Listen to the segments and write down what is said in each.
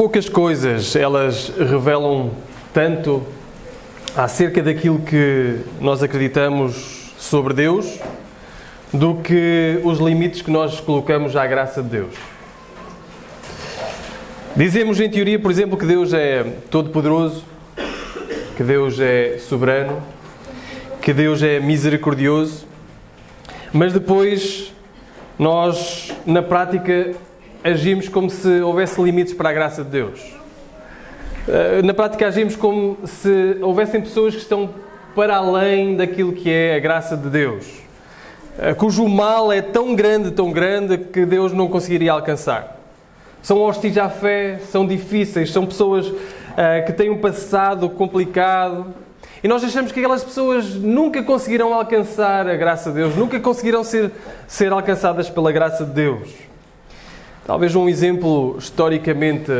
poucas coisas, elas revelam tanto acerca daquilo que nós acreditamos sobre Deus, do que os limites que nós colocamos à graça de Deus. Dizemos em teoria, por exemplo, que Deus é todo-poderoso, que Deus é soberano, que Deus é misericordioso, mas depois nós, na prática, agimos como se houvesse limites para a graça de Deus. Na prática, agimos como se houvessem pessoas que estão para além daquilo que é a graça de Deus, cujo mal é tão grande que Deus não conseguiria alcançar. São hostis à fé, são difíceis, são pessoas que têm um passado complicado. E nós achamos que aquelas pessoas nunca conseguirão alcançar a graça de Deus, nunca conseguirão ser alcançadas pela graça de Deus. Talvez um exemplo historicamente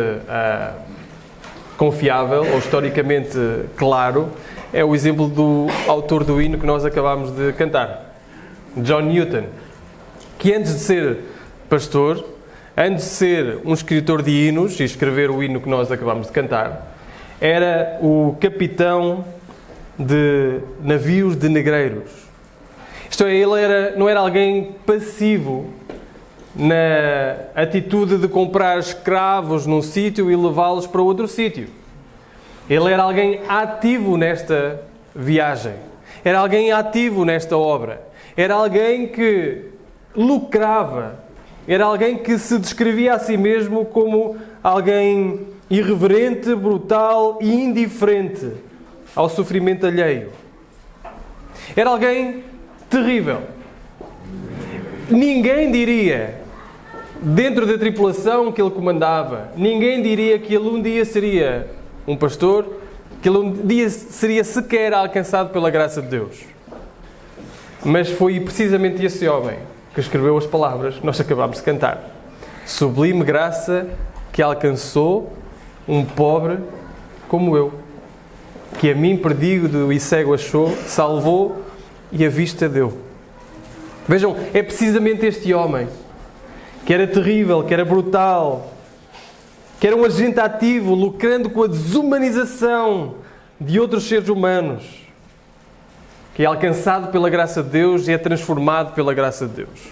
confiável ou historicamente claro é o exemplo do autor do hino que nós acabámos de cantar, John Newton, que antes de ser pastor, antes de ser um escritor de hinos e escrever o hino que nós acabámos de cantar, era o capitão de navios de negreiros. Isto é, ele não era alguém passivo na atitude de comprar escravos num sítio e levá-los para outro sítio. Ele era alguém ativo nesta viagem. Era alguém ativo nesta obra. Era alguém que lucrava. Era alguém que se descrevia a si mesmo como alguém irreverente, brutal e indiferente ao sofrimento alheio. Era alguém terrível. Ninguém diria, dentro da tripulação que ele comandava, ninguém diria que ele um dia seria um pastor, que ele um dia seria sequer alcançado pela graça de Deus. Mas foi precisamente esse homem que escreveu as palavras que nós acabámos de cantar. Sublime graça que alcançou um pobre como eu, que a mim perdido e cego achou, salvou e a vista deu. Vejam, é precisamente este homem, que era terrível, que era brutal, que era um agente ativo, lucrando com a desumanização de outros seres humanos, que é alcançado pela graça de Deus e é transformado pela graça de Deus.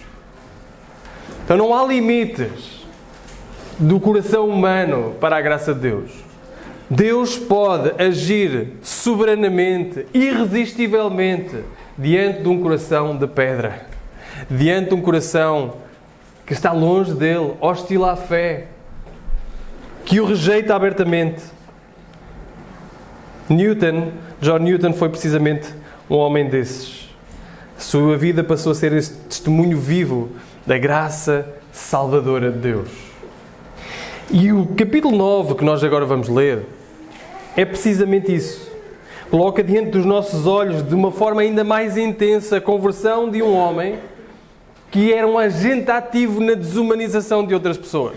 Então não há limites do coração humano para a graça de Deus. Deus pode agir soberanamente, irresistivelmente, diante de um coração de pedra, diante de um coração que está longe dele, hostil à fé, que o rejeita abertamente. John Newton foi precisamente um homem desses. Sua vida passou a ser este testemunho vivo da graça salvadora de Deus. E o capítulo 9 que nós agora vamos ler é precisamente isso. Coloca diante dos nossos olhos, de uma forma ainda mais intensa, a conversão de um homem que era um agente ativo na desumanização de outras pessoas.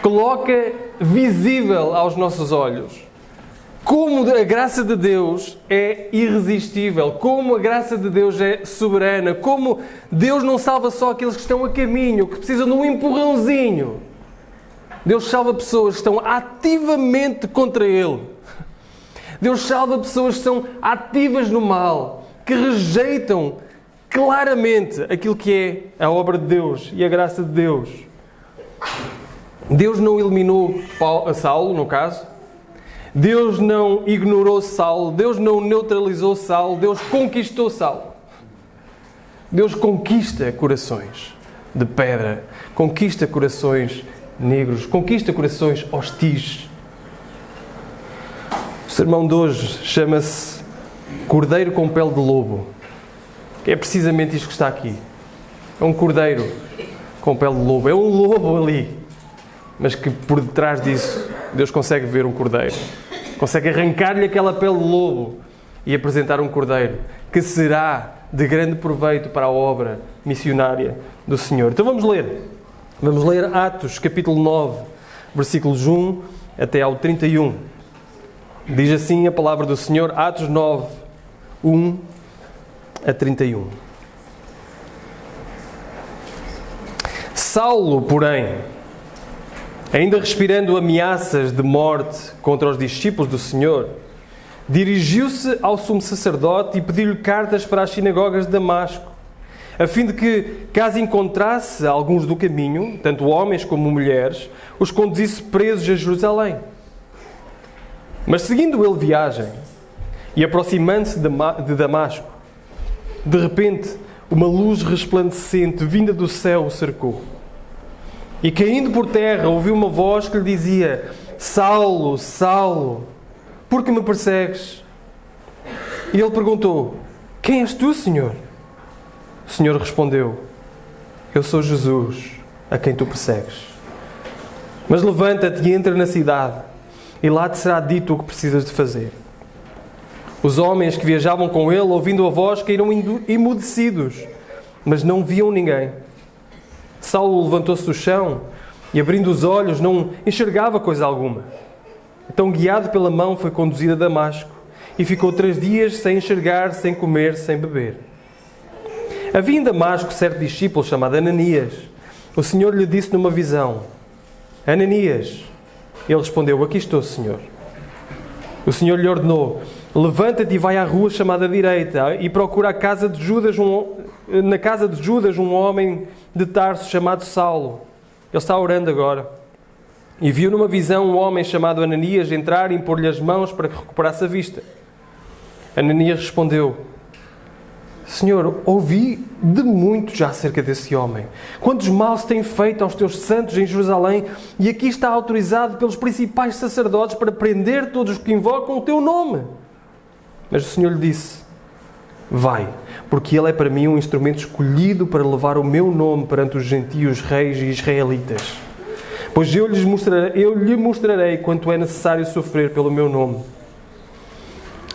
Coloca visível aos nossos olhos como a graça de Deus é irresistível, como a graça de Deus é soberana, como Deus não salva só aqueles que estão a caminho, que precisam de um empurrãozinho. Deus salva pessoas que estão ativamente contra Ele. Deus salva pessoas que são ativas no mal, que rejeitam claramente aquilo que é a obra de Deus e a graça de Deus. Deus não eliminou Saulo, no caso. Deus não ignorou Saulo. Deus não neutralizou Saulo. Deus conquistou Saulo. Deus conquista corações de pedra. Conquista corações negros. Conquista corações hostis. O sermão de hoje chama-se Cordeiro com pele de lobo. Que é precisamente isto que está aqui. É um cordeiro com pele de lobo. É um lobo ali. Mas que por detrás disso Deus consegue ver um cordeiro. Consegue arrancar-lhe aquela pele de lobo e apresentar um cordeiro que será de grande proveito para a obra missionária do Senhor. Então vamos ler. Vamos ler Atos, capítulo 9, versículos 1 até ao 31. Diz assim a palavra do Senhor, Atos 9, 1 a 31. Saulo, porém, Ainda respirando ameaças de morte contra os discípulos do Senhor, dirigiu-se ao sumo sacerdote e pediu-lhe cartas para as sinagogas de Damasco, a fim de que, caso encontrasse alguns do caminho, tanto homens como mulheres, os conduzisse presos a Jerusalém. Mas seguindo ele viagem e aproximando-se de Damasco, de repente uma luz resplandecente vinda do céu o cercou. E caindo por terra ouviu uma voz que lhe dizia: Saulo, Saulo, por que me persegues? E ele perguntou: Quem és tu, Senhor? O Senhor respondeu: Eu sou Jesus, a quem tu persegues. Mas levanta-te e entra na cidade, e lá te será dito o que precisas de fazer. Os homens que viajavam com ele, ouvindo a voz, caíram emudecidos, mas não viam ninguém. Saulo levantou-se do chão e, abrindo os olhos, não enxergava coisa alguma. Então, guiado pela mão, foi conduzido a Damasco e ficou 3 dias sem enxergar, sem comer, sem beber. Havia em Damasco certo discípulo chamado Ananias. O Senhor lhe disse numa visão: Ananias. Ele respondeu: Aqui estou, Senhor. O Senhor lhe ordenou: Levanta-te e vai à rua chamada direita e procura na casa de Judas um homem de Tarso chamado Saulo. Ele está orando agora. E viu numa visão um homem chamado Ananias entrar e impor-lhe as mãos para que recuperasse a vista. Ananias respondeu: Senhor, ouvi de muito já acerca desse homem. Quantos males tem feito aos teus santos em Jerusalém, e aqui está autorizado pelos principais sacerdotes para prender todos os que invocam o teu nome. Mas o Senhor lhe disse: Vai, porque ele é para mim um instrumento escolhido para levar o meu nome perante os gentios, reis e israelitas. Pois eu lhe mostrarei quanto é necessário sofrer pelo meu nome.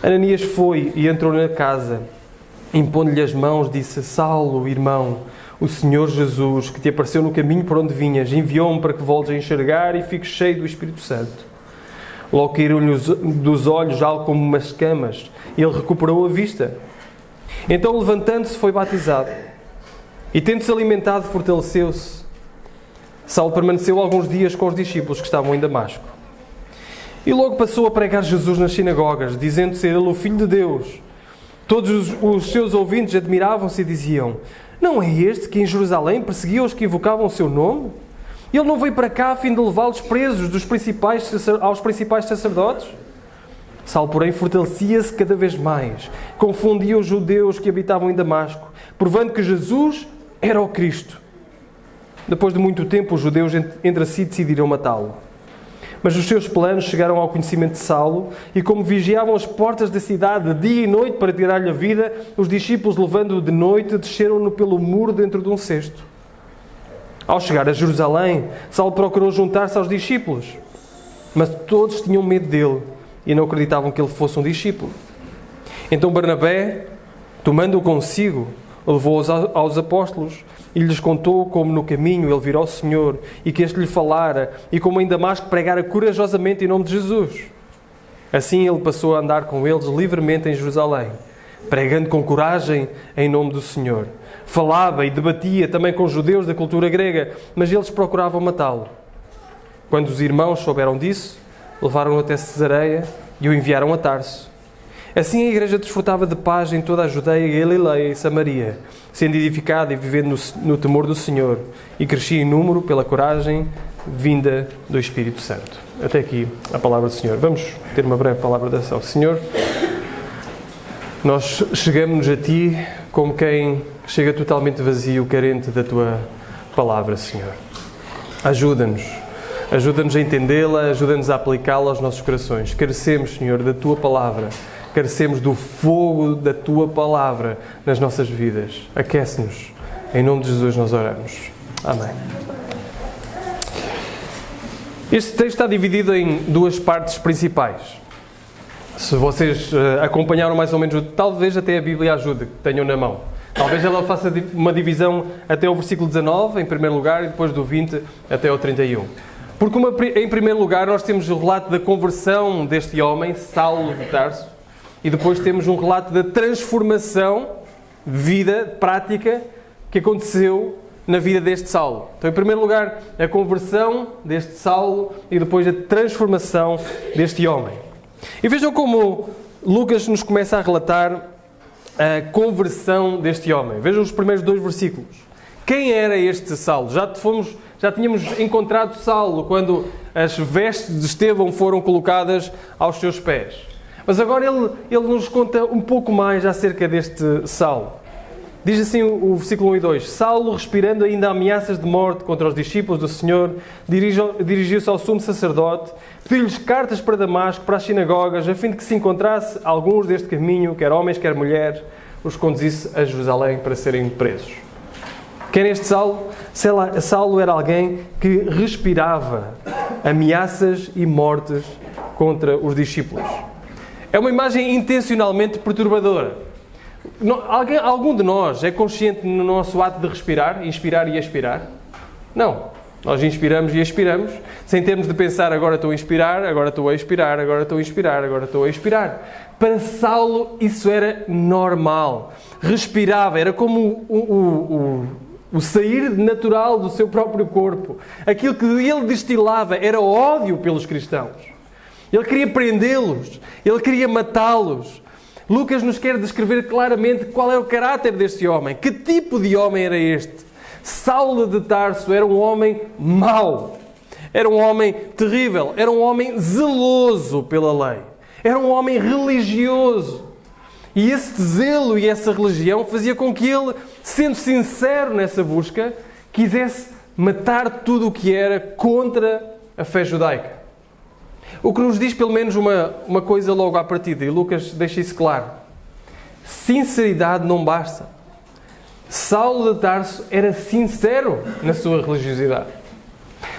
Ananias foi e entrou na casa. Impondo-lhe as mãos, disse: Saulo, irmão, o Senhor Jesus, que te apareceu no caminho por onde vinhas, enviou-me para que voltes a enxergar e fiques cheio do Espírito Santo. Logo caíram-lhe dos olhos algo como umas escamas, e ele recuperou a vista. Então, levantando-se, foi batizado. E, tendo-se alimentado, fortaleceu-se. Saulo permaneceu alguns dias com os discípulos que estavam em Damasco. E logo passou a pregar Jesus nas sinagogas, dizendo ser ele o Filho de Deus. Todos os seus ouvintes admiravam-se e diziam: Não é este que em Jerusalém perseguia os que invocavam o seu nome? Ele não veio para cá a fim de levá-los presos aos principais sacerdotes? Saulo, porém, fortalecia-se cada vez mais, confundia os judeus que habitavam em Damasco, provando que Jesus era o Cristo. Depois de muito tempo, os judeus entre si decidiram matá-lo. Mas os seus planos chegaram ao conhecimento de Saulo, e como vigiavam as portas da cidade de dia e noite para tirar-lhe a vida, os discípulos, levando-o de noite, desceram-no pelo muro dentro de um cesto. Ao chegar a Jerusalém, Saulo procurou juntar-se aos discípulos, mas todos tinham medo dele e não acreditavam que ele fosse um discípulo. Então Barnabé, tomando-o consigo, o levou aos apóstolos e lhes contou como no caminho ele virou ao Senhor e que este lhe falara, e como em Damasco pregara corajosamente em nome de Jesus. Assim ele passou a andar com eles livremente em Jerusalém, pregando com coragem em nome do Senhor. Falava e debatia também com os judeus da cultura grega, mas eles procuravam matá-lo. Quando os irmãos souberam disso, levaram-no até Cesareia e o enviaram a Tarso. Assim a igreja desfrutava de paz em toda a Judeia, Galileia e Samaria, sendo edificada e vivendo no temor do Senhor, e crescia em número pela coragem vinda do Espírito Santo. Até aqui a palavra do Senhor. Vamos ter uma breve palavra de oração. Senhor, nós chegamos a Ti como quem chega totalmente vazio, carente da Tua palavra, Senhor. Ajuda-nos a entendê-la, ajuda-nos a aplicá-la aos nossos corações. Carecemos, Senhor, da Tua palavra. Carecemos do fogo da Tua palavra nas nossas vidas. Aquece-nos. Em nome de Jesus nós oramos. Amém. Este texto está dividido em 2 partes principais. Se vocês acompanharam mais ou menos, talvez até a Bíblia ajude, que tenham na mão. Talvez ela faça uma divisão até o versículo 19, em primeiro lugar, e depois do 20 até o 31. Porque em primeiro lugar nós temos o relato da conversão deste homem, Saulo de Tarso, e depois temos um relato da transformação de vida prática que aconteceu na vida deste Saulo. Então, em primeiro lugar, a conversão deste Saulo e depois a transformação deste homem. E vejam como Lucas nos começa a relatar a conversão deste homem. Vejam os primeiros 2 versículos. Quem era este Saulo? Já tínhamos encontrado Saulo quando as vestes de Estevão foram colocadas aos seus pés. Mas agora ele nos conta um pouco mais acerca deste Saulo. Diz assim o versículo 1 e 2. Saulo, respirando ainda ameaças de morte contra os discípulos do Senhor, dirigiu-se ao sumo sacerdote, pediu-lhes cartas para Damasco, para as sinagogas, a fim de que se encontrasse alguns deste caminho, quer homens, quer mulheres, os conduzisse a Jerusalém para serem presos. Quem era este Saulo? Saulo era alguém que respirava ameaças e mortes contra os discípulos. É uma imagem intencionalmente perturbadora. Algum de nós é consciente no nosso ato de respirar, inspirar e expirar? Não. Nós inspiramos e expiramos, sem termos de pensar, agora estou a inspirar, agora estou a expirar, agora estou a inspirar, agora estou a expirar. Para Saulo isso era normal. Respirava, era como o sair natural do seu próprio corpo. Aquilo que ele destilava era ódio pelos cristãos. Ele queria prendê-los, ele queria matá-los. Lucas nos quer descrever claramente qual é o caráter deste homem. Que tipo de homem era este? Saulo de Tarso era um homem mau. Era um homem terrível. Era um homem zeloso pela lei. Era um homem religioso. E esse zelo e essa religião fazia com que ele, sendo sincero nessa busca, quisesse matar tudo o que era contra a fé judaica. O que nos diz pelo menos uma coisa logo à partida, e Lucas deixa isso claro. Sinceridade não basta. Saulo de Tarso era sincero na sua religiosidade.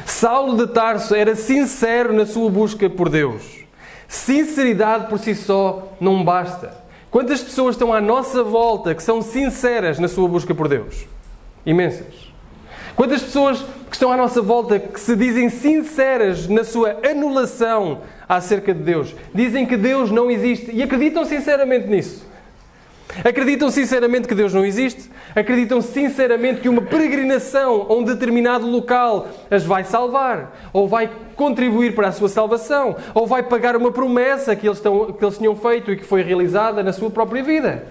Saulo de Tarso era sincero na sua busca por Deus. Sinceridade por si só não basta. Quantas pessoas estão à nossa volta que são sinceras na sua busca por Deus? Imensas. Quantas pessoas que estão à nossa volta que se dizem sinceras na sua anulação acerca de Deus? Dizem que Deus não existe e acreditam sinceramente nisso. Acreditam sinceramente que Deus não existe? Acreditam sinceramente que uma peregrinação a um determinado local as vai salvar? Ou vai contribuir para a sua salvação? Ou vai pagar uma promessa que eles tinham feito e que foi realizada na sua própria vida?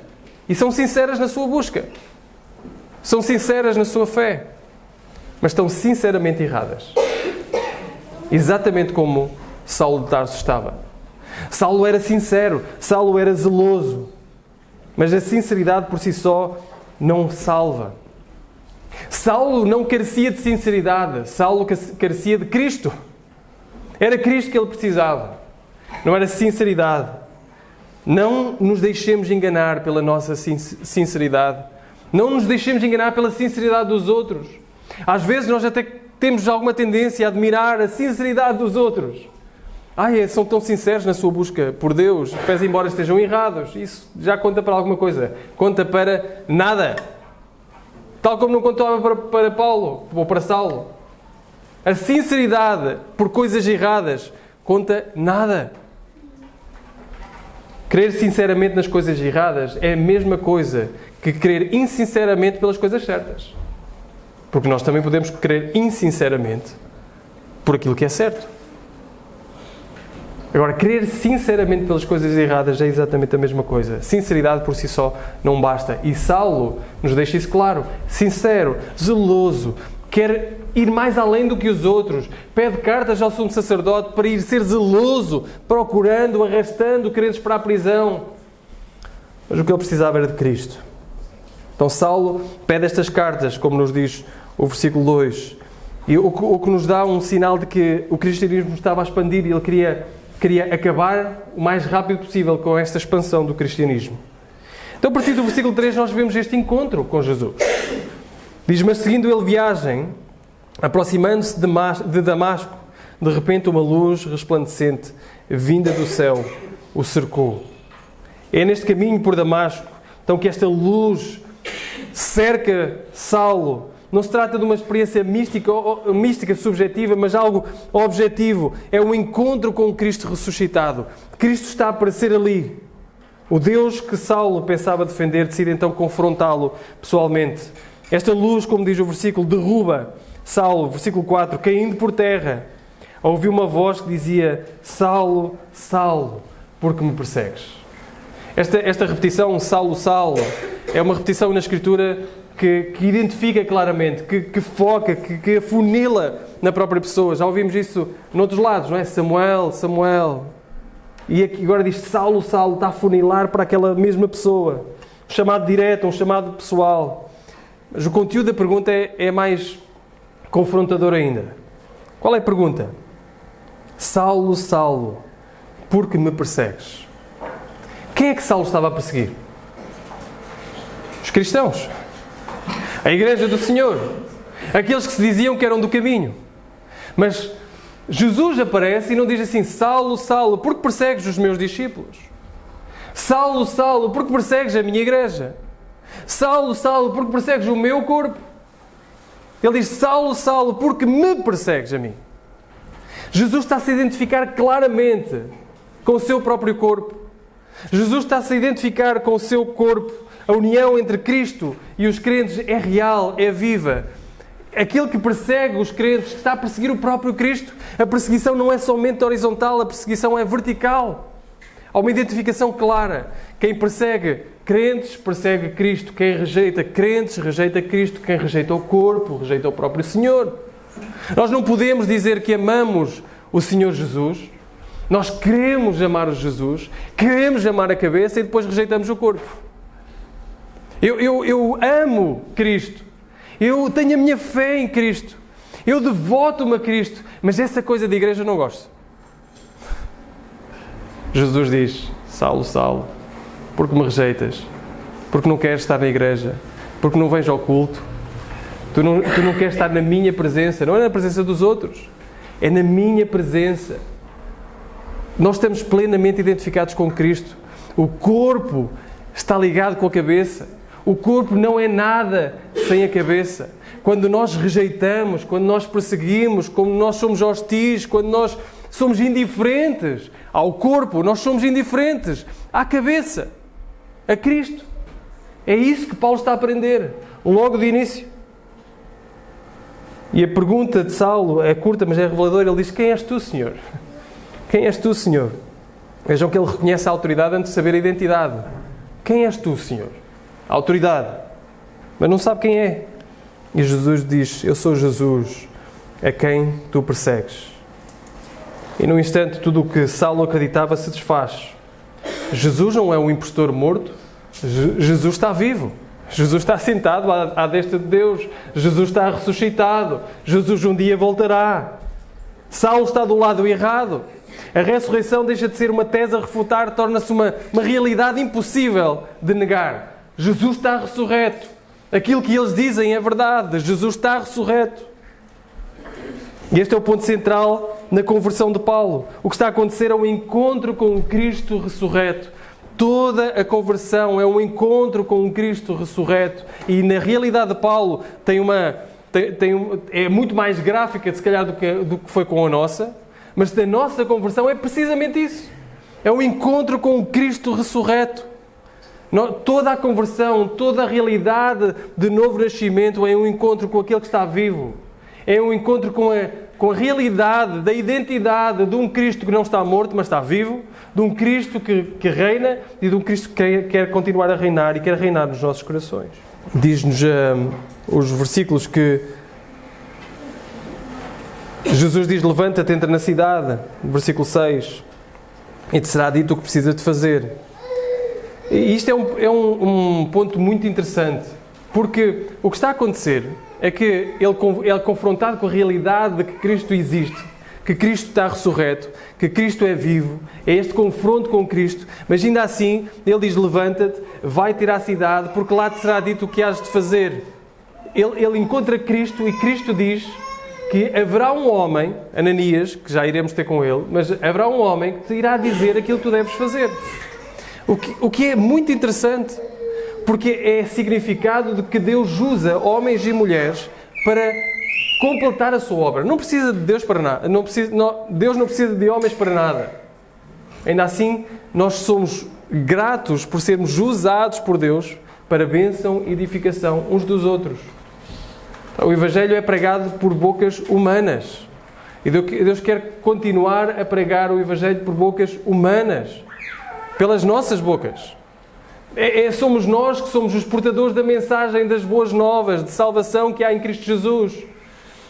E são sinceras na sua busca. São sinceras na sua fé. Mas estão sinceramente erradas. Exatamente como Saulo de Tarso estava. Saulo era sincero. Saulo era zeloso. Mas a sinceridade por si só não salva. Saulo não carecia de sinceridade. Saulo carecia de Cristo. Era Cristo que ele precisava. Não era sinceridade. Não nos deixemos enganar pela nossa sinceridade. Não nos deixemos enganar pela sinceridade dos outros. Às vezes nós até temos alguma tendência a admirar a sinceridade dos outros. São tão sinceros na sua busca por Deus, pese embora estejam errados. Isso já conta para alguma coisa. Conta para nada. Tal como não contava para Paulo ou para Saulo. A sinceridade por coisas erradas conta nada. Crer sinceramente nas coisas erradas é a mesma coisa que crer insinceramente pelas coisas certas. Porque nós também podemos crer insinceramente por aquilo que é certo. Agora, crer sinceramente pelas coisas erradas é exatamente a mesma coisa. Sinceridade por si só não basta. E Saulo nos deixa isso claro. Sincero, zeloso, quer ir mais além do que os outros. Pede cartas ao sumo sacerdote para ir ser zeloso, procurando, arrastando crentes para a prisão. Mas o que ele precisava era de Cristo. Então Saulo pede estas cartas, como nos diz o versículo 2. E o que nos dá um sinal de que o cristianismo estava a expandir e ele queria acabar o mais rápido possível com esta expansão do cristianismo. Então, a partir do versículo 3, nós vemos este encontro com Jesus. Diz, mas seguindo ele viagem, aproximando-se de Damasco, de repente uma luz resplandecente, vinda do céu, o cercou. É neste caminho por Damasco, então, que esta luz cerca Saulo. Não se trata de uma experiência mística subjetiva, mas algo objetivo. É um encontro com o Cristo ressuscitado. Cristo está a aparecer ali. O Deus que Saulo pensava defender decide então confrontá-lo pessoalmente. Esta luz, como diz o versículo, derruba Saulo, versículo 4, caindo por terra. Ouviu uma voz que dizia: Saulo, Saulo, por que me persegues? Esta repetição, Saulo, Saulo, é uma repetição na Escritura que identifica claramente, que foca, que afunila na própria pessoa. Já ouvimos isso noutros lados, não é? Samuel, Samuel. E aqui agora diz Saulo, Saulo, está a funilar para aquela mesma pessoa. Um chamado direto, um chamado pessoal. Mas o conteúdo da pergunta é mais confrontador ainda. Qual é a pergunta? Saulo, Saulo, por que me persegues? Quem é que Saulo estava a perseguir? Os cristãos. A igreja do Senhor. Aqueles que se diziam que eram do caminho. Mas Jesus aparece e não diz assim: Saulo, Saulo, por que persegues os meus discípulos? Saulo, Saulo, por que persegues a minha igreja? Saulo, Saulo, por que persegues o meu corpo? Ele diz: Saulo, Saulo, por que me persegues a mim? Jesus está-se a identificar claramente com o seu próprio corpo. Jesus está-se a identificar com o seu corpo. A união entre Cristo e os crentes é real, é viva. Aquele que persegue os crentes está a perseguir o próprio Cristo. A perseguição não é somente horizontal, a perseguição é vertical. Há uma identificação clara. Quem persegue crentes, persegue Cristo. Quem rejeita crentes, rejeita Cristo. Quem rejeita o corpo, rejeita o próprio Senhor. Nós não podemos dizer que amamos o Senhor Jesus. Nós queremos amar o Jesus, queremos amar a cabeça e depois rejeitamos o corpo. Eu amo Cristo. Eu tenho a minha fé em Cristo. Eu devoto-me a Cristo. Mas essa coisa de igreja eu não gosto. Jesus diz: Saulo, Saulo, por que me rejeitas? Porque não queres estar na igreja? Porque não vens ao culto? Tu não queres estar na minha presença? Não é na presença dos outros. É na minha presença. Nós estamos plenamente identificados com Cristo. O corpo está ligado com a cabeça. O corpo não é nada sem a cabeça. Quando nós rejeitamos, quando nós perseguimos, quando nós somos hostis, quando nós somos indiferentes ao corpo, nós somos indiferentes à cabeça, a Cristo. É isso que Paulo está a aprender, logo de início. E a pergunta de Saulo é curta, mas é reveladora. Ele diz: quem és tu, Senhor? Quem és tu, Senhor? Vejam que ele reconhece a autoridade antes de saber a identidade. Quem és tu, Senhor? A autoridade. Mas não sabe quem é. E Jesus diz: eu sou Jesus, a quem tu persegues. E num instante tudo o que Saulo acreditava se desfaz. Jesus não é um impostor morto. Jesus está vivo. Jesus está sentado à destra de Deus. Jesus está ressuscitado. Jesus um dia voltará. Saulo está do lado errado. A ressurreição deixa de ser uma tese a refutar, torna-se uma realidade impossível de negar. Jesus está ressurreto. Aquilo que eles dizem é verdade. Jesus está ressurreto. E este é o ponto central na conversão de Paulo. O que está a acontecer é um encontro com o Cristo ressurreto. Toda a conversão é um encontro com o Cristo ressurreto. E na realidade de Paulo é muito mais gráfica, se calhar, do que foi com a nossa. Mas da nossa conversão é precisamente isso. É um encontro com o Cristo ressurreto. Toda a conversão, toda a realidade de novo nascimento é um encontro com aquele que está vivo. É um encontro com a realidade da identidade de um Cristo que não está morto, mas está vivo. De um Cristo que reina e de um Cristo que quer continuar a reinar e quer reinar nos nossos corações. Diz-nos os versículos que Jesus diz: levanta-te, entra na cidade, versículo 6, e te será dito o que precisas de fazer. E isto é um ponto muito interessante, porque o que está a acontecer é que ele é confrontado com a realidade de que Cristo existe, que Cristo está ressurreto, que Cristo é vivo, é este confronto com Cristo, mas ainda assim ele diz: levanta-te, vai tirar a cidade, porque lá te será dito o que has de fazer. Ele encontra Cristo e Cristo diz que haverá um homem, Ananias, que já iremos ter com ele, mas haverá um homem que te irá dizer aquilo que tu deves fazer. O que é muito interessante, porque é significado de que Deus usa homens e mulheres para completar a sua obra. Não precisa de Deus para nada. Deus não precisa de homens para nada. Ainda assim, nós somos gratos por sermos usados por Deus para bênção e edificação uns dos outros. O Evangelho é pregado por bocas humanas. E Deus quer continuar a pregar o Evangelho por bocas humanas. Pelas nossas bocas. Somos nós que somos os portadores da mensagem das boas novas, de salvação que há em Cristo Jesus.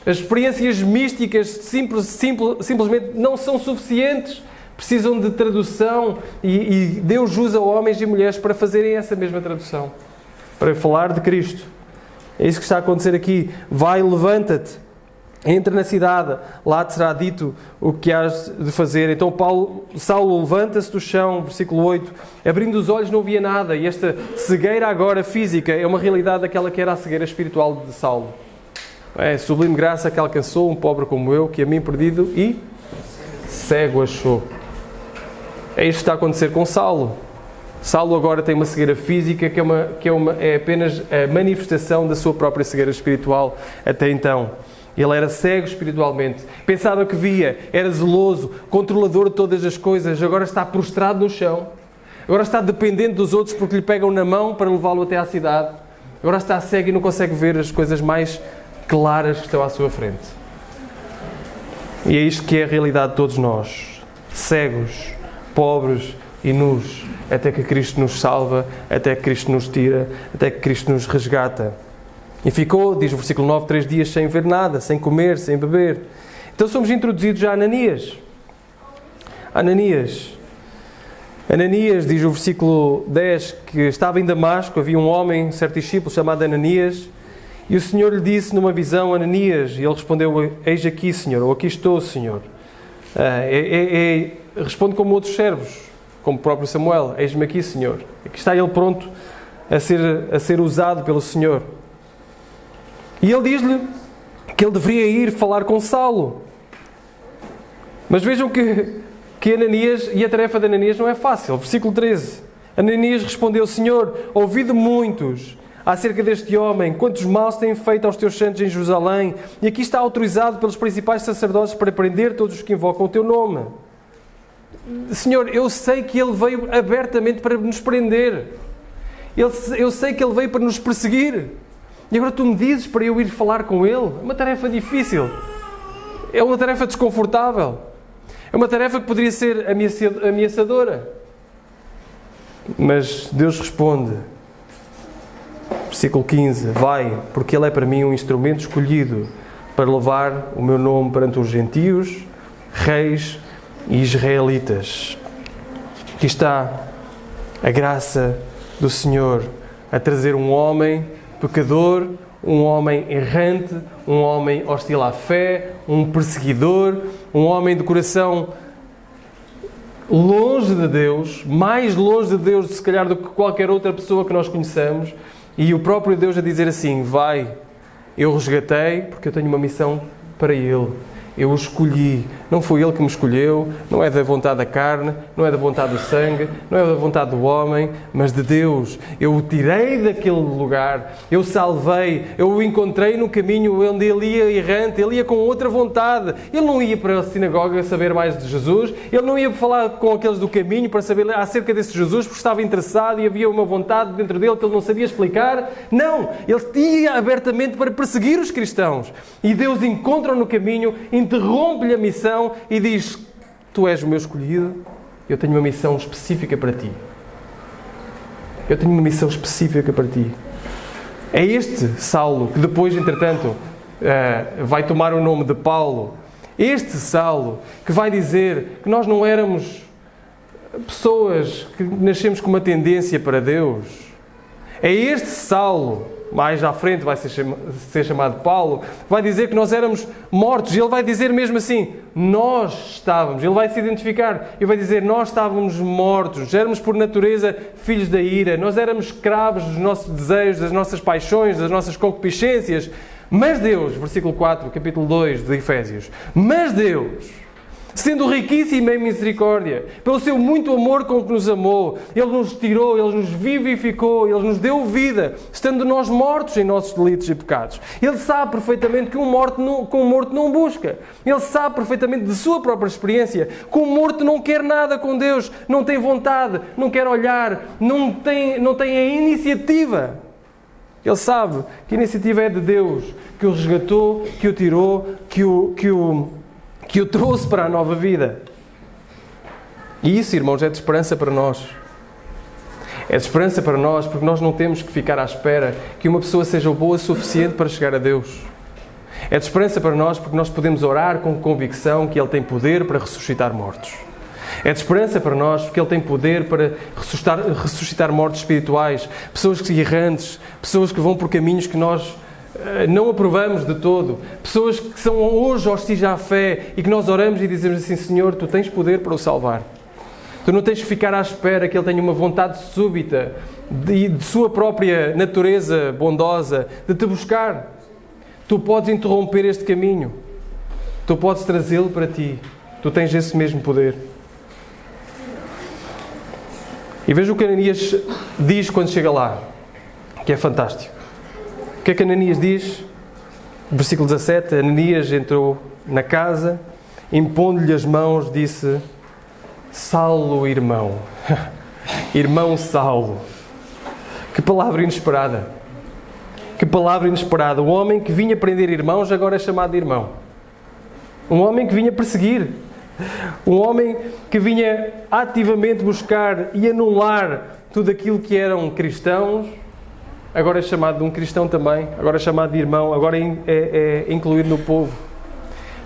As experiências místicas simplesmente não são suficientes. Precisam de tradução e Deus usa homens e mulheres para fazerem essa mesma tradução. Para falar de Cristo. É isso que está a acontecer aqui. Vai, levanta-te. Entra na cidade, lá te será dito o que has de fazer. Então Saulo levanta-se do chão, versículo 8, abrindo os olhos não via nada, e esta cegueira agora física é uma realidade daquela que era a cegueira espiritual de Saulo. É sublime graça que alcançou um pobre como eu, que a mim perdido e cego achou. É isto que está a acontecer com Saulo. Saulo agora tem uma cegueira física é apenas a manifestação da sua própria cegueira espiritual até então. Ele era cego espiritualmente, pensava que via, era zeloso, controlador de todas as coisas, agora está prostrado no chão, agora está dependente dos outros porque lhe pegam na mão para levá-lo até à cidade, agora está cego e não consegue ver as coisas mais claras que estão à sua frente. E é isto que é a realidade de todos nós, cegos, pobres e nus, até que Cristo nos salva, até que Cristo nos tira, até que Cristo nos resgata. E ficou, diz o versículo 9, 3 dias sem ver nada, sem comer, sem beber. Então somos introduzidos a Ananias. Ananias, diz o versículo 10, que estava em Damasco, havia um homem, um certo discípulo chamado Ananias, e o Senhor lhe disse numa visão, Ananias, e ele respondeu, eis aqui, Senhor, ou aqui estou, Senhor. Responde como outros servos, como o próprio Samuel, eis-me aqui, Senhor. Aqui está ele pronto a ser usado pelo Senhor. E ele diz-lhe que ele deveria ir falar com Saulo. Mas vejam que Ananias, e a tarefa de Ananias não é fácil. Versículo 13. Ananias respondeu, Senhor, ouvi de muitos acerca deste homem, quantos males têm feito aos teus santos em Jerusalém, e aqui está autorizado pelos principais sacerdotes para prender todos os que invocam o teu nome. Senhor, eu sei que ele veio abertamente para nos prender. Eu sei que ele veio para nos perseguir. E agora tu me dizes para eu ir falar com ele? É uma tarefa difícil. É uma tarefa desconfortável. É uma tarefa que poderia ser ameaçadora. Mas Deus responde. Versículo 15. Vai, porque ele é para mim um instrumento escolhido para levar o meu nome perante os gentios, reis e israelitas. Aqui está a graça do Senhor a trazer um homem pecador, um homem errante, um homem hostil à fé, um perseguidor, um homem de coração longe de Deus, mais longe de Deus, se calhar, do que qualquer outra pessoa que nós conheçamos, e o próprio Deus a dizer assim, vai, eu resgatei, porque eu tenho uma missão para Ele. Eu o escolhi, não foi Ele que me escolheu, não é da vontade da carne, não é da vontade do sangue, não é da vontade do homem, mas de Deus. Eu o tirei daquele lugar, eu o salvei, eu o encontrei no caminho onde ele ia errante, ele ia com outra vontade. Ele não ia para a sinagoga saber mais de Jesus, ele não ia falar com aqueles do caminho para saber acerca desse Jesus, porque estava interessado e havia uma vontade dentro dele que ele não sabia explicar. Não, ele ia abertamente para perseguir os cristãos. E Deus encontra-o no caminho, interrompe-lhe a missão e diz, tu és o meu escolhido, eu tenho uma missão específica para ti. Eu tenho uma missão específica para ti. É este Saulo, que depois, entretanto, vai tomar o nome de Paulo. Este Saulo, que vai dizer que nós não éramos pessoas que nascemos com uma tendência para Deus. É este Saulo, mais à frente vai ser chamado Paulo, vai dizer que nós éramos mortos. Ele vai dizer mesmo assim, nós estávamos. Ele vai se identificar e vai dizer, nós estávamos mortos. Éramos por natureza filhos da ira. Nós éramos escravos dos nossos desejos, das nossas paixões, das nossas concupiscências. Mas Deus, versículo 4, capítulo 2 de Efésios. Mas Deus, sendo riquíssimo em misericórdia, pelo seu muito amor com que nos amou, Ele nos tirou, Ele nos vivificou, Ele nos deu vida, estando nós mortos em nossos delitos e pecados. Ele sabe perfeitamente que um morto não busca. Ele sabe perfeitamente de sua própria experiência que um morto não quer nada com Deus, não tem vontade, não quer olhar, não tem a iniciativa. Ele sabe que a iniciativa é de Deus, que o resgatou, que o tirou, que o trouxe para a nova vida. E isso, irmãos, é de esperança para nós. É de esperança para nós, porque nós não temos que ficar à espera que uma pessoa seja boa o suficiente para chegar a Deus. É de esperança para nós, porque nós podemos orar com convicção que Ele tem poder para ressuscitar mortos. É de esperança para nós, porque Ele tem poder para ressuscitar mortos espirituais, pessoas errantes, pessoas que vão por caminhos que nós não aprovamos de todo, pessoas que são hoje hostis à fé e que nós oramos e dizemos assim: Senhor, Tu tens poder para o salvar. Tu não tens que ficar à espera que Ele tenha uma vontade súbita de sua própria natureza bondosa de te buscar. Tu podes interromper este caminho. Tu podes trazê-lo para ti. Tu tens esse mesmo poder. E veja o que Ananias diz quando chega lá, que é fantástico. O que é que Ananias diz? Versículo 17, Ananias entrou na casa, impondo-lhe as mãos, disse: Saulo, irmão. Irmão Saulo. Que palavra inesperada. Que palavra inesperada. O homem que vinha prender irmãos agora é chamado de irmão. Um homem que vinha perseguir. Um homem que vinha ativamente buscar e anular tudo aquilo que eram cristãos, agora é chamado de um cristão também, agora é chamado de irmão, agora é incluído no povo.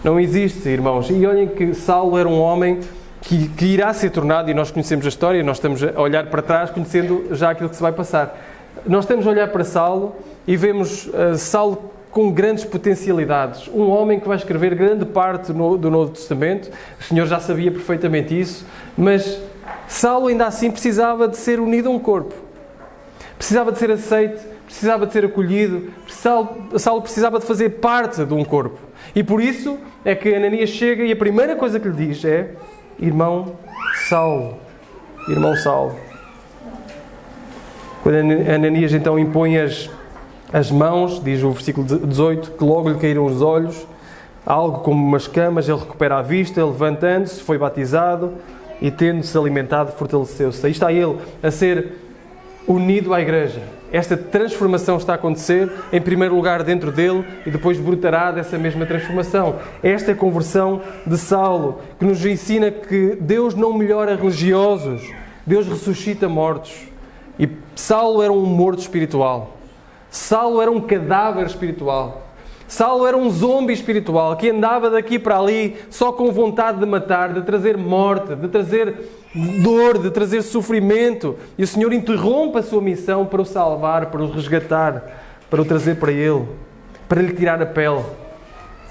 Não existe, irmãos. E olhem que Saulo era um homem que irá ser tornado, e nós conhecemos a história, nós estamos a olhar para trás conhecendo já aquilo que se vai passar. Nós estamos a olhar para Saulo e vemos Saulo com grandes potencialidades. Um homem que vai escrever grande parte do Novo Testamento. O Senhor já sabia perfeitamente isso, mas Saulo ainda assim precisava de ser unido a um corpo. Precisava de ser aceite, precisava de ser acolhido. Saulo precisava de fazer parte de um corpo. E por isso é que Ananias chega e a primeira coisa que lhe diz é: Irmão Saulo. Irmão Saulo. Quando Ananias então impõe as mãos, diz o versículo 18, que logo lhe caíram os olhos, algo como umas camas, ele recupera a vista, ele levantando-se, foi batizado e, tendo-se alimentado, fortaleceu-se. Aí está ele a ser unido à igreja. Esta transformação está a acontecer, em primeiro lugar dentro dele, e depois brotará dessa mesma transformação. Esta é a conversão de Saulo, que nos ensina que Deus não melhora religiosos, Deus ressuscita mortos. E Saulo era um morto espiritual. Saulo era um cadáver espiritual. Saulo era um zombi espiritual que andava daqui para ali só com vontade de matar, de trazer morte, de trazer dor, de trazer sofrimento. E o Senhor interrompe a sua missão para o salvar, para o resgatar, para o trazer para Ele, para lhe tirar a pele.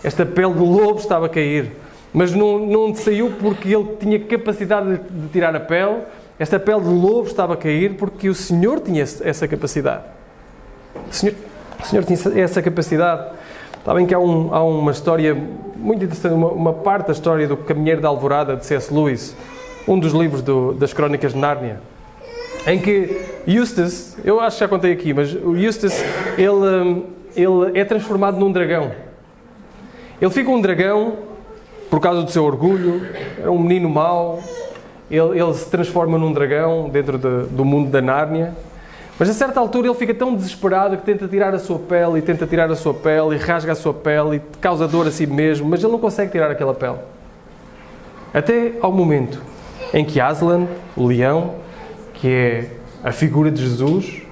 Esta pele de lobo estava a cair, mas não saiu porque ele tinha capacidade de tirar a pele. Esta pele de lobo estava a cair porque o Senhor tinha essa capacidade. O Senhor tinha essa capacidade. Sabem que há uma história muito interessante, uma parte da história do Caminheiro da Alvorada, de C.S. Lewis, um dos livros das Crónicas de Nárnia, em que Eustace, eu acho que já contei aqui, mas o Eustace, ele é transformado num dragão. Ele fica um dragão por causa do seu orgulho, era um menino mau, ele se transforma num dragão dentro do mundo da Nárnia. Mas a certa altura ele fica tão desesperado que tenta tirar a sua pele e rasga a sua pele e causa dor a si mesmo, mas ele não consegue tirar aquela pele. Até ao momento em que Aslan, o leão, que é a figura de Jesus,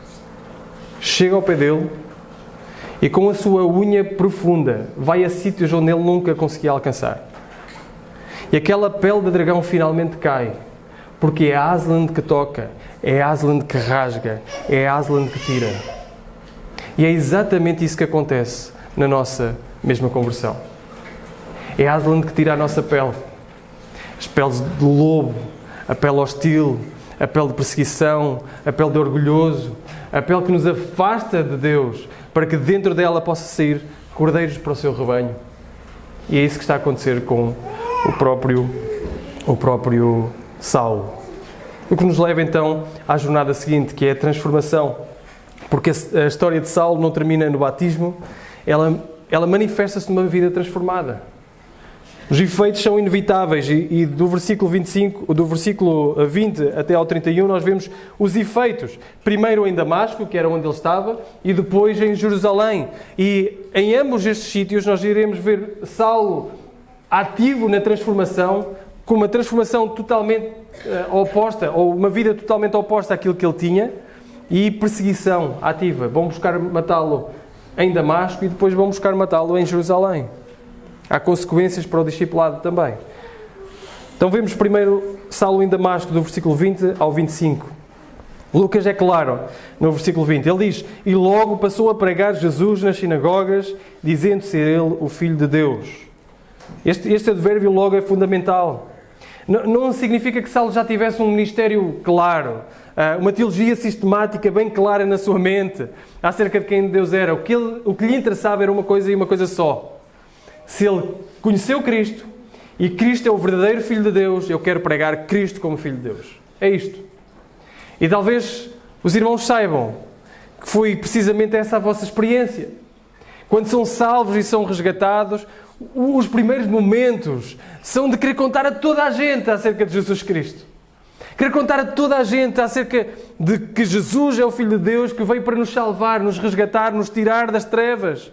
chega ao pé dele e com a sua unha profunda vai a sítios onde ele nunca conseguia alcançar. E aquela pele de dragão finalmente cai, porque é Aslan que toca, é Aslan que rasga, é Aslan que tira. E é exatamente isso que acontece na nossa mesma conversão. É Aslan que tira a nossa pele. As peles do lobo, a pele hostil, a pele de perseguição, a pele de orgulhoso, a pele que nos afasta de Deus, para que dentro dela possa sair cordeiros para o seu rebanho. E é isso que está a acontecer com o próprio Saulo. O que nos leva então à jornada seguinte, que é a transformação. Porque a história de Saulo não termina no batismo, ela manifesta-se numa vida transformada. Os efeitos são inevitáveis e do versículo 20 até ao 31 nós vemos os efeitos. Primeiro em Damasco, que era onde ele estava, e depois em Jerusalém. E em ambos estes sítios nós iremos ver Saulo ativo na transformação, com uma transformação totalmente oposta, ou uma vida totalmente oposta àquilo que ele tinha, e perseguição ativa. Vão buscar matá-lo em Damasco e depois vão buscar matá-lo em Jerusalém. Há consequências para o discipulado também. Então vemos primeiro Saulo em Damasco, do versículo 20 ao 25. Lucas é claro no versículo 20. Ele diz: "E logo passou a pregar Jesus nas sinagogas, dizendo ser ele o Filho de Deus." Este advérbio logo é fundamental. Não significa que Saulo já tivesse um ministério claro, uma teologia sistemática bem clara na sua mente, acerca de quem Deus era. O que lhe interessava era uma coisa e uma coisa só. Se ele conheceu Cristo e Cristo é o verdadeiro Filho de Deus, eu quero pregar Cristo como Filho de Deus. É isto. E talvez os irmãos saibam que foi precisamente essa a vossa experiência. Quando são salvos e são resgatados, os primeiros momentos são de querer contar a toda a gente acerca de Jesus Cristo. Querer contar a toda a gente acerca de que Jesus é o Filho de Deus, que veio para nos salvar, nos resgatar, nos tirar das trevas.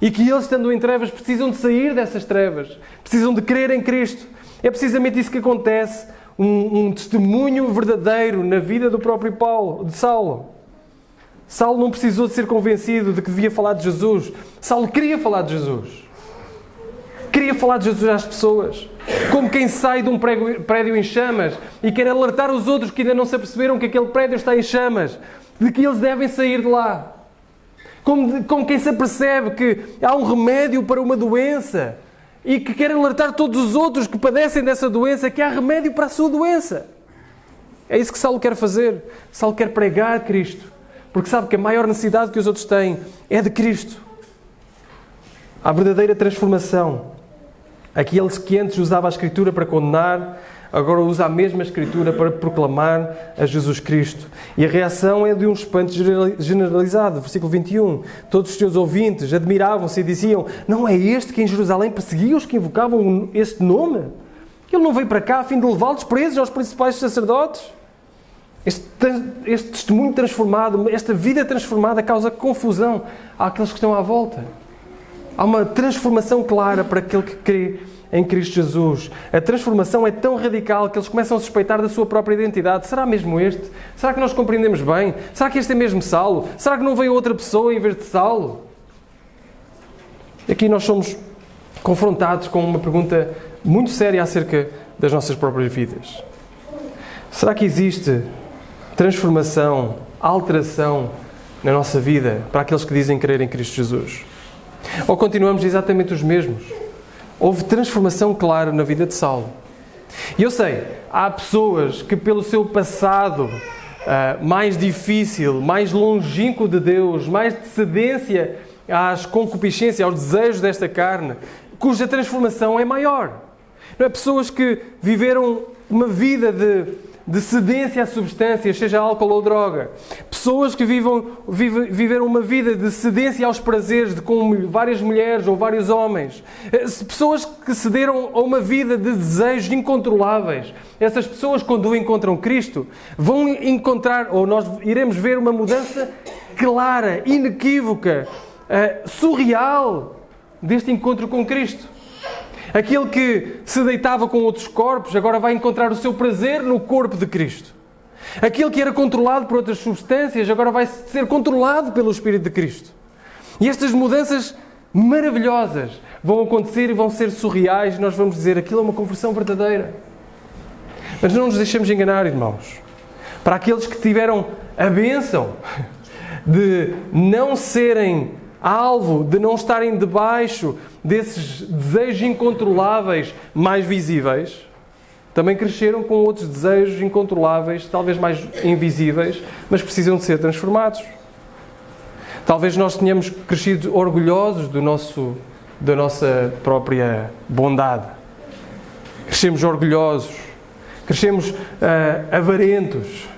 E que eles, estando em trevas, precisam de sair dessas trevas. Precisam de crer em Cristo. É precisamente isso que acontece. Um testemunho verdadeiro na vida do próprio Saulo. Saulo não precisou de ser convencido de que devia falar de Jesus. Saulo queria falar de Jesus. Queria falar de Jesus às pessoas. Como quem sai de um prédio em chamas e quer alertar os outros que ainda não se aperceberam que aquele prédio está em chamas, de que eles devem sair de lá. Como quem se apercebe que há um remédio para uma doença e que quer alertar todos os outros que padecem dessa doença que há remédio para a sua doença. É isso que Saulo quer fazer. Saulo quer pregar Cristo, porque sabe que a maior necessidade que os outros têm é de Cristo. Há verdadeira transformação. Aqueles que antes usavam a Escritura para condenar, agora usa a mesma Escritura para proclamar a Jesus Cristo. E a reação é de um espanto generalizado. Versículo 21. Todos os seus ouvintes admiravam-se e diziam: "Não é este que em Jerusalém perseguia os que invocavam este nome? Ele não veio para cá a fim de levá-los presos aos principais sacerdotes?" Este testemunho transformado, esta vida transformada causa confusão àqueles que estão à volta. Há uma transformação clara para aquele que crê em Cristo Jesus. A transformação é tão radical que eles começam a suspeitar da sua própria identidade. Será mesmo este? Será que nós compreendemos bem? Será que este é mesmo Saulo? Será que não veio outra pessoa em vez de Saulo? Aqui nós somos confrontados com uma pergunta muito séria acerca das nossas próprias vidas. Será que existe transformação, alteração na nossa vida para aqueles que dizem crer em Cristo Jesus? Ou continuamos exatamente os mesmos? Houve transformação clara na vida de Saulo. E eu sei, há pessoas que pelo seu passado mais difícil, mais longínquo de Deus, mais de cedência às concupiscências, aos desejos desta carne, cuja transformação é maior. Não é? Pessoas que viveram uma vida de cedência a substâncias, seja álcool ou droga. Pessoas que viveram uma vida de cedência aos prazeres, com várias mulheres ou vários homens. Pessoas que cederam a uma vida de desejos incontroláveis. Essas pessoas, quando encontram Cristo, vão encontrar, ou nós iremos ver uma mudança clara, inequívoca, surreal deste encontro com Cristo. Aquele que se deitava com outros corpos, agora vai encontrar o seu prazer no corpo de Cristo. Aquele que era controlado por outras substâncias, agora vai ser controlado pelo Espírito de Cristo. E estas mudanças maravilhosas vão acontecer e vão ser surreais. E nós vamos dizer, aquilo é uma conversão verdadeira. Mas não nos deixemos enganar, irmãos. Para aqueles que tiveram a bênção de não serem alvo, de não estarem debaixo desses desejos incontroláveis mais visíveis, também cresceram com outros desejos incontroláveis, talvez mais invisíveis, mas precisam de ser transformados. Talvez nós tenhamos crescido orgulhosos da nossa própria bondade. Crescemos orgulhosos, crescemos avarentos.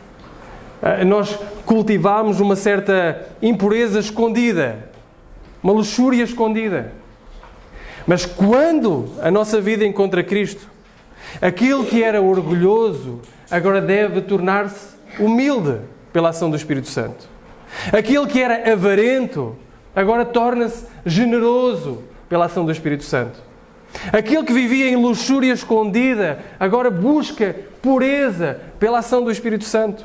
Nós cultivamos uma certa impureza escondida, uma luxúria escondida. Mas quando a nossa vida encontra Cristo, aquele que era orgulhoso agora deve tornar-se humilde pela ação do Espírito Santo. Aquele que era avarento agora torna-se generoso pela ação do Espírito Santo. Aquele que vivia em luxúria escondida agora busca pureza pela ação do Espírito Santo.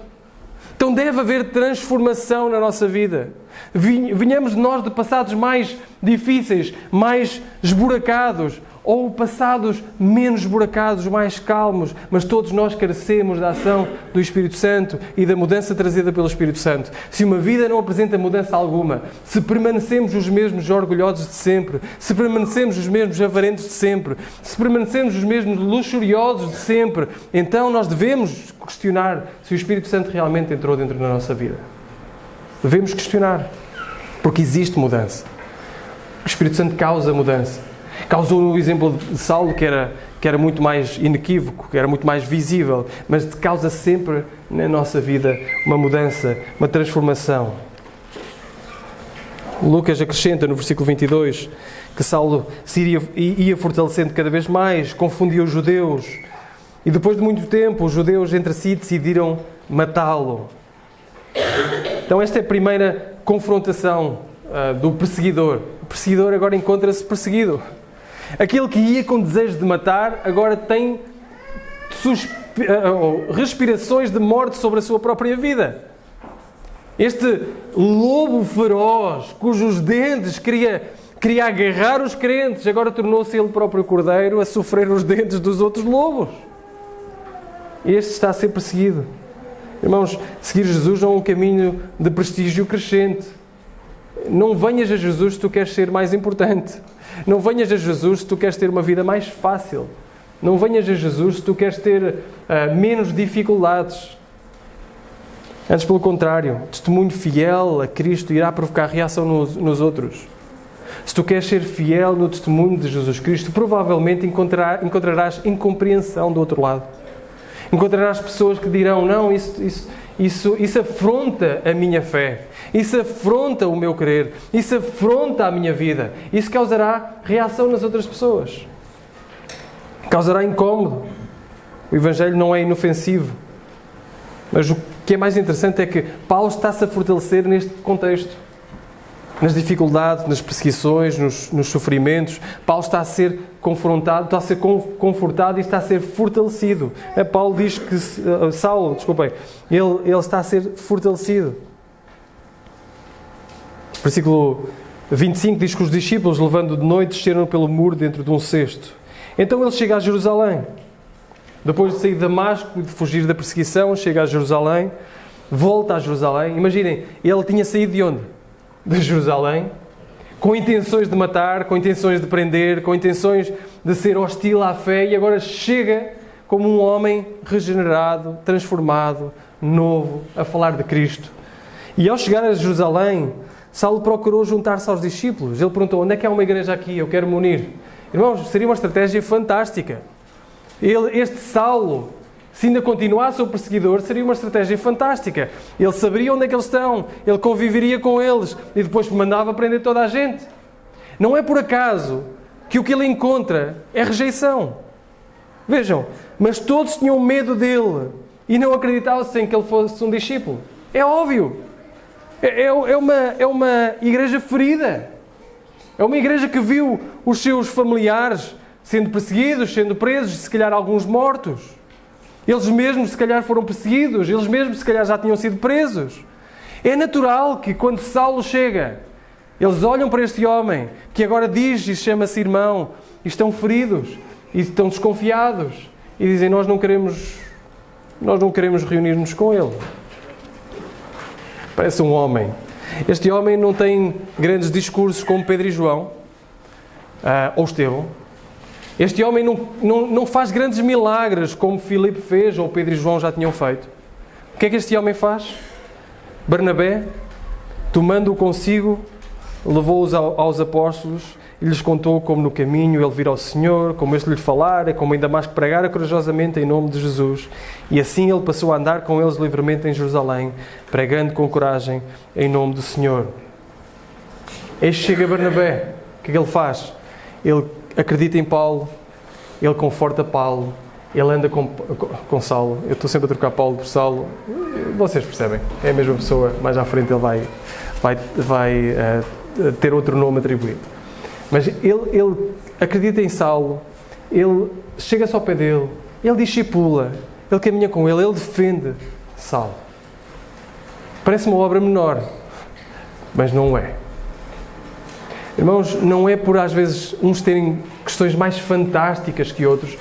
Então deve haver transformação na nossa vida. Vinhamos nós de passados mais difíceis, mais esburacados, ou passados menos esburacados, mais calmos, mas todos nós carecemos da ação do Espírito Santo e da mudança trazida pelo Espírito Santo. Se uma vida não apresenta mudança alguma, se permanecemos os mesmos orgulhosos de sempre, se permanecemos os mesmos avarentos de sempre, se permanecemos os mesmos luxuriosos de sempre, então nós devemos questionar se o Espírito Santo realmente entrou dentro da nossa vida. Devemos questionar, porque existe mudança. O Espírito Santo causa mudança. Causou no exemplo de Saulo, que era muito mais inequívoco, que era muito mais visível, mas causa sempre na nossa vida uma mudança, uma transformação. Lucas acrescenta no versículo 22 que Saulo se ia fortalecendo cada vez mais, confundia os judeus, e depois de muito tempo os judeus entre si decidiram matá-lo. Então esta é a primeira confrontação do perseguidor. O perseguidor agora encontra-se perseguido. Aquele que ia com desejo de matar, agora tem respirações de morte sobre a sua própria vida. Este lobo feroz, cujos dentes queria agarrar os crentes, agora tornou-se ele próprio cordeiro a sofrer os dentes dos outros lobos. Este está a ser perseguido. Irmãos, seguir Jesus não é um caminho de prestígio crescente. Não venhas a Jesus se tu queres ser mais importante. Não venhas a Jesus se tu queres ter uma vida mais fácil. Não venhas a Jesus se tu queres ter menos dificuldades. Antes, pelo contrário, testemunho fiel a Cristo irá provocar reação nos outros. Se tu queres ser fiel no testemunho de Jesus Cristo, provavelmente encontrarás incompreensão do outro lado. Encontrarás pessoas que dirão, não, isso afronta a minha fé. Isso afronta o meu querer. Isso afronta a minha vida. Isso causará reação nas outras pessoas. Causará incómodo. O Evangelho não é inofensivo. Mas o que é mais interessante é que Paulo está-se a fortalecer neste contexto. Nas dificuldades, nas perseguições, nos sofrimentos. Paulo está a ser confrontado, está a ser confortado e está a ser fortalecido. Paulo diz que Saulo, ele está a ser fortalecido. Versículo 25 diz que os discípulos, levando de noite, desceram pelo muro dentro de um cesto. Então ele chega a Jerusalém. Depois de sair de Damasco e de fugir da perseguição, chega a Jerusalém, volta a Jerusalém. Imaginem, ele tinha saído de onde? De Jerusalém, com intenções de matar, com intenções de prender, com intenções de ser hostil à fé, e agora chega como um homem regenerado, transformado, novo, a falar de Cristo. E ao chegar a Jerusalém, Saulo procurou juntar-se aos discípulos. Ele perguntou, onde é que há uma igreja aqui? Eu quero me unir. Irmãos, seria uma estratégia fantástica. Este Saulo, se ainda continuasse o perseguidor, seria uma estratégia fantástica. Ele saberia onde é que eles estão, ele conviveria com eles e depois mandava prender toda a gente. Não é por acaso que o que ele encontra é rejeição. Vejam, mas todos tinham medo dele e não acreditavam-se em que ele fosse um discípulo. É óbvio. É uma igreja ferida. É uma igreja que viu os seus familiares sendo perseguidos, sendo presos, se calhar alguns mortos. Eles mesmos, se calhar, foram perseguidos. Eles mesmos, se calhar, já tinham sido presos. É natural que, quando Saulo chega, eles olham para este homem, que agora diz e chama-se irmão, e estão feridos, e estão desconfiados, e dizem, nós não queremos reunir-nos com ele. Parece um homem. Este homem não tem grandes discursos como Pedro e João, ou Estevão. Este homem não faz grandes milagres como Filipe fez ou Pedro e João já tinham feito. O que é que este homem faz? Barnabé, tomando-o consigo, levou-os aos apóstolos e lhes contou como no caminho ele vira ao Senhor, como este lhe falara, como ainda mais que pregara corajosamente em nome de Jesus. E assim ele passou a andar com eles livremente em Jerusalém, pregando com coragem em nome do Senhor. Este chega Barnabé. O que é que ele faz? Ele acredita em Paulo, ele conforta Paulo, ele anda com Saulo. Eu estou sempre a trocar Paulo por Saulo. Vocês percebem, é a mesma pessoa, mais à frente ele vai ter outro nome atribuído. Mas ele acredita em Saulo, ele chega-se ao pé dele, ele discipula, ele caminha com ele defende Saulo. Parece uma obra menor, mas não é. Irmãos, não é por às vezes uns terem questões mais fantásticas que outros,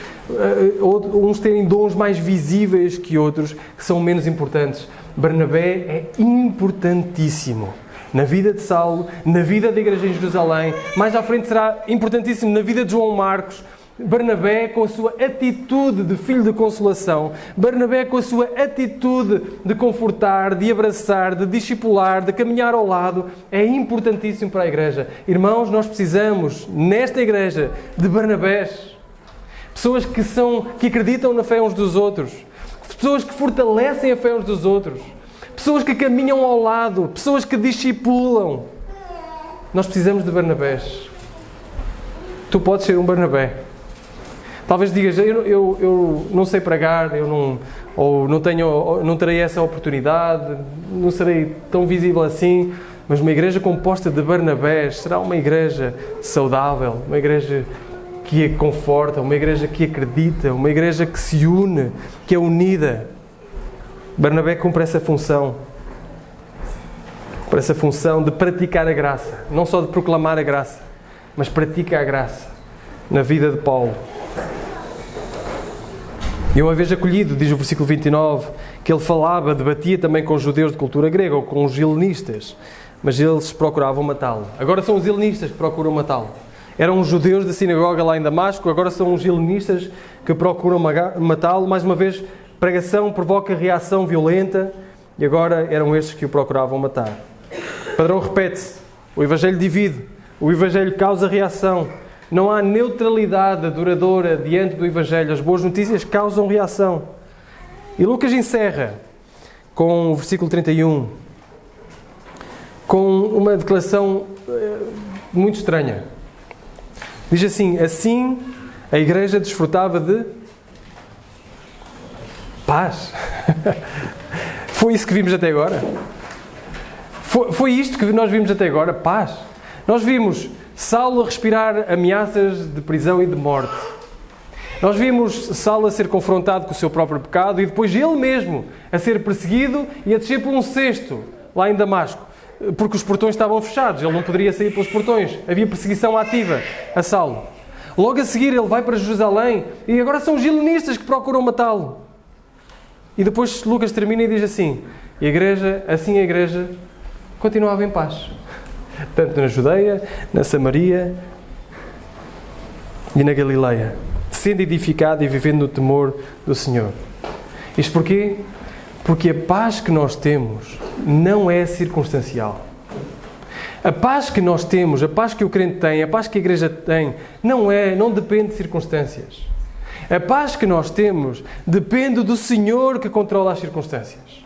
uns terem dons mais visíveis que outros, que são menos importantes. Barnabé é importantíssimo na vida de Saulo, na vida da igreja em Jerusalém, mais à frente será importantíssimo na vida de João Marcos. Barnabé com a sua atitude de filho de consolação, Barnabé com a sua atitude de confortar, de abraçar, de discipular, de caminhar ao lado, é importantíssimo para a igreja. Irmãos, nós precisamos, nesta igreja, de Barnabés, pessoas que acreditam na fé uns dos outros, pessoas que fortalecem a fé uns dos outros, pessoas que caminham ao lado, pessoas que discipulam. Nós precisamos de Barnabés. Tu podes ser um Barnabé. Talvez digas, eu não sei pregar, não terei essa oportunidade, não serei tão visível assim, mas uma igreja composta de Barnabés será uma igreja saudável, uma igreja que a conforta, uma igreja que acredita, uma igreja que se une, que é unida. Barnabé cumpre essa função de praticar a graça, não só de proclamar a graça, mas pratica a graça na vida de Paulo. E uma vez acolhido, diz o versículo 29, que ele debatia também com os judeus de cultura grega, ou com os helenistas, mas eles procuravam matá-lo. Agora são os helenistas que procuram matá-lo. Eram os judeus da sinagoga lá em Damasco, agora são os helenistas que procuram matá-lo. Mais uma vez, pregação provoca reação violenta, e agora eram estes que o procuravam matar. O padrão repete-se, o Evangelho divide, o Evangelho causa reação. Não há neutralidade duradoura diante do Evangelho. As boas notícias causam reação. E Lucas encerra com o versículo 31, com uma declaração muito estranha. Diz assim a igreja desfrutava de paz. Foi isso que vimos até agora? Foi isto que nós vimos até agora? Paz. Nós vimos Saulo a respirar ameaças de prisão e de morte. Nós vimos Saulo a ser confrontado com o seu próprio pecado e depois ele mesmo a ser perseguido e a descer por um cesto lá em Damasco, porque os portões estavam fechados, ele não poderia sair pelos portões, havia perseguição ativa a Saulo. Logo a seguir ele vai para Jerusalém e agora são os helenistas que procuram matá-lo. E depois Lucas termina e diz assim, a igreja continuava em paz. Tanto na Judeia, na Samaria e na Galileia, sendo edificado e vivendo no temor do Senhor. Isto porquê? Porque a paz que nós temos não é circunstancial. A paz que nós temos, a paz que o crente tem, a paz que a igreja tem, não depende de circunstâncias. A paz que nós temos depende do Senhor que controla as circunstâncias.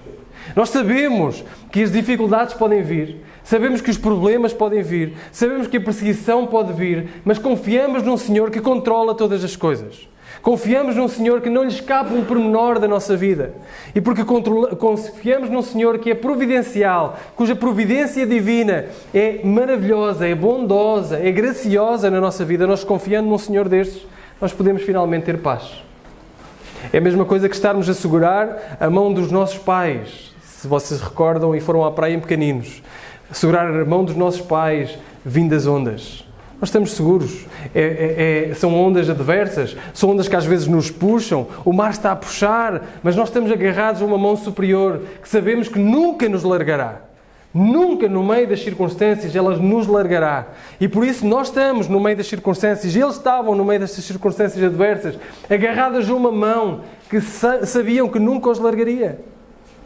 Nós sabemos que as dificuldades podem vir, sabemos que os problemas podem vir, sabemos que a perseguição pode vir, mas confiamos num Senhor que controla todas as coisas. Confiamos num Senhor que não lhe escapa um pormenor da nossa vida. E porque confiamos num Senhor que é providencial, cuja providência divina é maravilhosa, é bondosa, é graciosa na nossa vida, nós confiando num Senhor destes, nós podemos finalmente ter paz. É a mesma coisa que estarmos a segurar a mão dos nossos pais, se vocês recordam e foram à praia em pequeninos. Segurar a mão dos nossos pais vindo das ondas. Nós estamos seguros. São ondas adversas, são ondas que às vezes nos puxam, o mar está a puxar, mas nós estamos agarrados a uma mão superior que sabemos que nunca nos largará. Nunca no meio das circunstâncias ela nos largará. E por isso nós estamos no meio das circunstâncias, eles estavam no meio destas circunstâncias adversas, agarradas a uma mão que sabiam que nunca os largaria.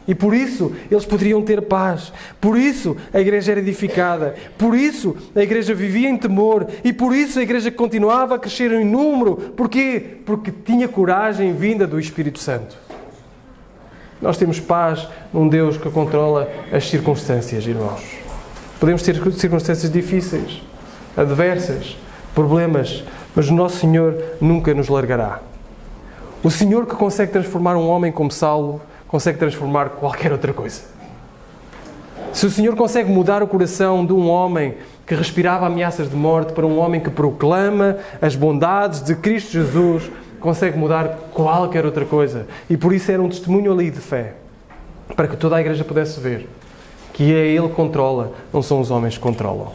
E por isso eles poderiam ter paz. Por isso a igreja era edificada. Por isso a igreja vivia em temor. E por isso a igreja continuava a crescer em número. Porquê? Porque tinha coragem vinda do Espírito Santo. Nós temos paz num Deus que controla as circunstâncias, irmãos. Podemos ter circunstâncias difíceis, adversas, problemas. Mas o nosso Senhor nunca nos largará. O Senhor que consegue transformar um homem como Saulo, consegue transformar qualquer outra coisa. Se o Senhor consegue mudar o coração de um homem que respirava ameaças de morte para um homem que proclama as bondades de Cristo Jesus, consegue mudar qualquer outra coisa. E por isso era um testemunho ali de fé, para que toda a igreja pudesse ver que é Ele que controla, não são os homens que controlam.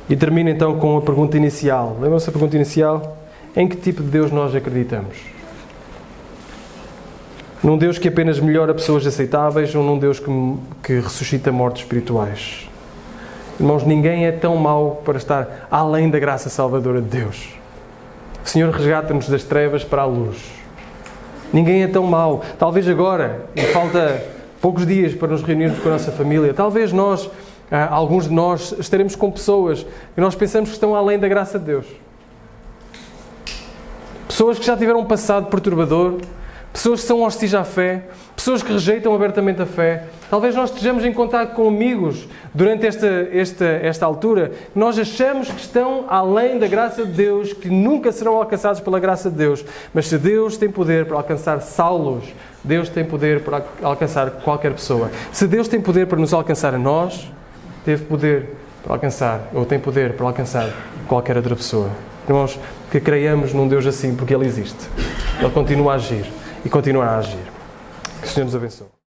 E termino então com a pergunta inicial. Lembram-se da pergunta inicial? Em que tipo de Deus nós acreditamos? Num Deus que apenas melhora pessoas aceitáveis ou num Deus que ressuscita mortos espirituais? Irmãos, ninguém é tão mau para estar além da graça salvadora de Deus. O Senhor resgata-nos das trevas para a luz. Ninguém é tão mau. Talvez agora, e falta poucos dias para nos reunirmos com a nossa família, talvez nós, alguns de nós, estaremos com pessoas que nós pensamos que estão além da graça de Deus. Pessoas que já tiveram um passado perturbador, pessoas que são hostis à fé, pessoas que rejeitam abertamente a fé. Talvez nós estejamos em contato com amigos durante esta altura. Nós achamos que estão além da graça de Deus, que nunca serão alcançados pela graça de Deus. Mas se Deus tem poder para alcançar Saulos, Deus tem poder para alcançar qualquer pessoa. Se Deus tem poder para nos alcançar a nós, teve poder para alcançar, ou tem poder para alcançar qualquer outra pessoa. Irmãos, que creiamos num Deus assim, porque Ele existe. Ele continua a agir e continuará a agir. Que o Senhor nos abençoe.